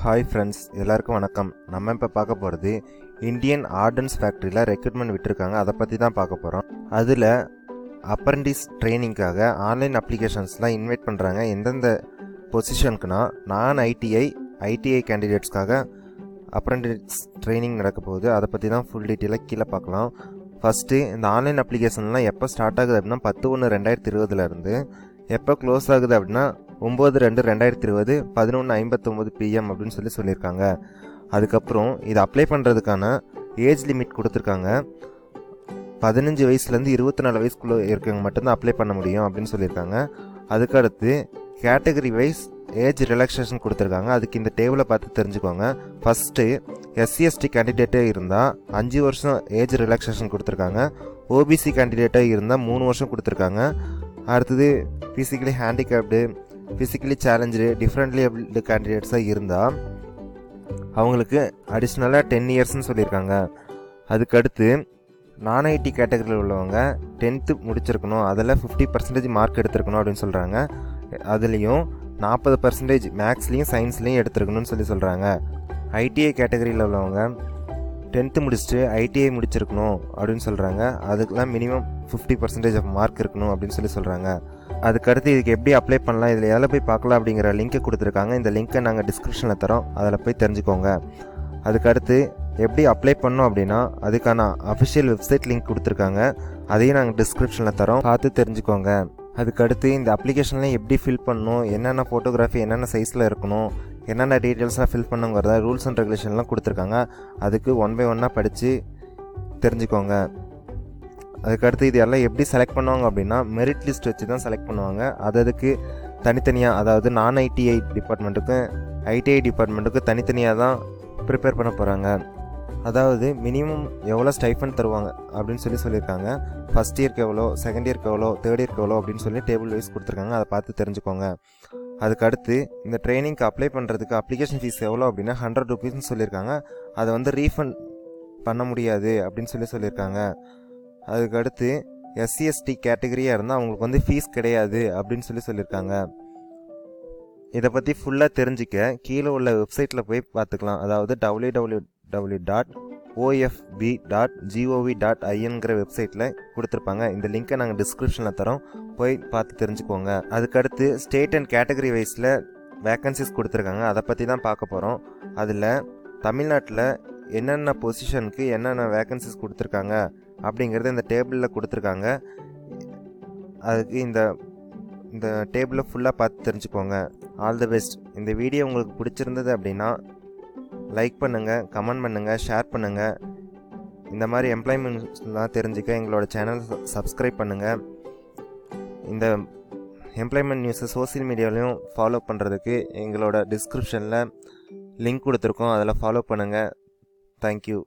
Hi friends, எல்லாருக்கும் வணக்கம். நம்ம இப்போ பார்க்க போகிறது இந்தியன் ஆர்டன்ஸ் ஃபேக்ட்ரியில் ரெக்ரூட்மெண்ட் விட்டுருக்காங்க. அதை பற்றி தான் பார்க்க போகிறோம். அதில் அப்ரண்டிஸ் ட்ரைனிங்காக ஆன்லைன் அப்ளிகேஷன்ஸ்லாம் இன்வைட் பண்ணுறாங்க. எந்தெந்த பொசிஷனுக்குனா நான் ஐடிஐ கேண்டிடேட்ஸ்க்காக அப்ரண்டிஸ் ட்ரைனிங் நடக்க போகுது. அதை பற்றி தான் ஃபுல் டீட்டெயிலாக கீழே பார்க்கலாம். ஃபஸ்ட்டு இந்த ஆன்லைன் அப்ளிகேஷன்லாம் எப்போ ஸ்டார்ட் ஆகுது அப்படின்னா 10/1/2020 எப்போ க்ளோஸ் ஆகுது அப்படின்னா 9/2/2020 11:59 PM அப்படின்னு சொல்லியிருக்காங்க. அதுக்கப்புறம் இது அப்ளை பண்ணுறதுக்கான ஏஜ் லிமிட் கொடுத்துருக்காங்க. 15 வயசுலேருந்து 24 வயசுக்குள்ளே இருக்கவங்க மட்டும்தான் அப்ளை பண்ண முடியும் அப்படின்னு சொல்லியிருக்காங்க. அதுக்கடுத்து கேட்டகரி வைஸ் ஏஜ் ரிலாக்ஸேஷன் கொடுத்துருக்காங்க. அதுக்கு இந்த டேபிளை பார்த்து தெரிஞ்சுக்கோங்க. ஃபஸ்ட்டு SC/ST கேண்டிடேட்டே இருந்தால் 5 வருஷம் ஏஜ் ரிலாக்ஸேஷன் கொடுத்துருக்காங்க. OBC கேண்டிடேட்டாக இருந்தால் 3 வருஷம் கொடுத்துருக்காங்க. அடுத்தது physically handicapped, physically challenged, differently abled கேண்டிடேட்ஸாக இருந்தால் அவங்களுக்கு அடிஷ்னலாக 10 இயர்ஸ்னு சொல்லியிருக்காங்க. அதுக்கடுத்து நான் ஐடி கேட்டகரியில் உள்ளவங்க 10th முடிச்சிருக்கணும், அதில் 50% மார்க் எடுத்துருக்கணும் அப்படின்னு சொல்கிறாங்க. அதுலேயும் 40% மேக்ஸ்லேயும் சயின்ஸ்லேயும் எடுத்துருக்கணும்னு சொல்கிறாங்க. ஐடிஐ கேட்டகரியில் உள்ளவங்க 10th முடிச்சுட்டு ஐடிஐ முடிச்சிருக்கணும் அப்படின்னு சொல்கிறாங்க. அதுக்கெலாம் மினிமம் 50% ஆஃப் மார்க் இருக்கணும் அப்படின்னு சொல்கிறாங்க. அதுக்கடுத்து இதுக்கு எப்படி அப்ளை பண்ணலாம், இதில் எதில் போய் பார்க்கலாம் அப்படிங்கிற லிங்க்கை கொடுத்துருக்காங்க. இந்த லிங்க்கை நாங்கள் டிஸ்கிரிப்ஷனில் தரோம், அதில் போய் தெரிஞ்சுக்கோங்க. அதுக்கடுத்து எப்படி அப்ளை பண்ணோம் அப்படின்னா அதுக்கான அஃபிஷியல் வெப்சைட் லிங்க் கொடுத்துருக்காங்க. அதையும் நாங்கள் டிஸ்கிரிப்ஷனில் தரோம், பார்த்து தெரிஞ்சுக்கோங்க. அதுக்கடுத்து இந்த அப்ளிகேஷன்லாம் எப்படி ஃபில் பண்ணணும், என்னென்ன ஃபோட்டோகிராஃபி என்னென்ன சைஸில் இருக்கணும், என்னென்ன டீட்டெயில்ஸ்லாம் ஃபில் பண்ணுங்கிறத ரூல்ஸ் அண்ட் ரெகுலேஷன்லாம் கொடுத்துருக்காங்க. அதுக்கு 1 by 1 படித்து தெரிஞ்சுக்கோங்க. அதுக்கடுத்து இது எல்லாம் எப்படி செலக்ட் பண்ணுவாங்க அப்படின்னா மெரிட் லிஸ்ட் வச்சு தான் செலக்ட் பண்ணுவாங்க. அதுக்கு தனித்தனியாக, அதாவது நான் ஐடிஐ டிபார்ட்மெண்ட்டுக்கும் ஐடிஐ டிபார்ட்மெண்ட்டுக்கும் தனித்தனியாக தான் ப்ரிப்பேர் பண்ண போகிறாங்க. அதாவது மினிமம் எவ்வளோ ஸ்டைஃபண்ட் தருவாங்க அப்படின்னு சொல்லியிருக்காங்க. ஃபஸ்ட் இயருக்கு எவ்வளோ, செகண்ட் இயருக்கு எவ்வளோ, தேர்ட் இயருக்கு எவ்வளோ அப்படின்னு சொல்லி டேபிள் வைஸ் கொடுத்துருக்காங்க. அதை பார்த்து தெரிஞ்சுக்கோங்க. அதுக்கடுத்து இந்த ட்ரைனிங்க்கு அப்ளை பண்ணுறதுக்கு அப்ளிகேஷன் ஃபீஸ் எவ்வளோ அப்படின்னா 100 rupees சொல்லியிருக்காங்க. அதை ரீஃபண்ட் பண்ண முடியாது அப்படின்னு சொல்லியிருக்காங்க. அதுக்கடுத்து SC/ST கேட்டகரியாக இருந்தால் அவங்களுக்கு ஃபீஸ் கிடையாது அப்படின்னு சொல்லியிருக்காங்க. இதை பற்றி ஃபுல்லாக தெரிஞ்சிக்க கீழே உள்ள வெப்சைட்டில் போய் பார்த்துக்கலாம். அதாவது www.ofb.gov.inங்கிற வெப்சைட்டில் கொடுத்துருப்பாங்க. இந்த லிங்க்கை நாங்கள் டிஸ்கிரிப்ஷனில் தரோம், போய் பார்த்து தெரிஞ்சுக்கோங்க. அதுக்கடுத்து ஸ்டேட் அண்ட் கேட்டகரி வைஸில் வேக்கன்சிஸ் கொடுத்துருக்காங்க. அதை பற்றி தான் பார்க்க போகிறோம். அதில் தமிழ்நாட்டில் என்னென்ன பொசிஷனுக்கு என்னென்ன வேக்கன்சிஸ் கொடுத்துருக்காங்க அப்படிங்கிறது இந்த டேபிளில் கொடுத்துருக்காங்க. அதுக்கு இந்த டேபிளை ஃபுல்லாக பார்த்து தெரிஞ்சுக்கோங்க. All the best. இந்த வீடியோ உங்களுக்கு பிடிச்சிருந்தது அப்படின்னா லைக் பண்ணுங்கள், கமெண்ட் பண்ணுங்கள், ஷேர் பண்ணுங்கள். இந்த மாதிரி எம்ப்ளாய்மெண்ட்ஸ்லாம் தெரிஞ்சுக்க எங்களோட சேனல் சப்ஸ்கிரைப் பண்ணுங்கள். இந்த எம்ப்ளாய்மெண்ட் நியூஸை சோசியல் மீடியாலையும் ஃபாலோ பண்ணுறதுக்கு எங்களோட டிஸ்கிரிப்ஷனில் லிங்க் கொடுத்துருக்கோம், அதில் ஃபாலோ பண்ணுங்கள். தேங்க்யூ.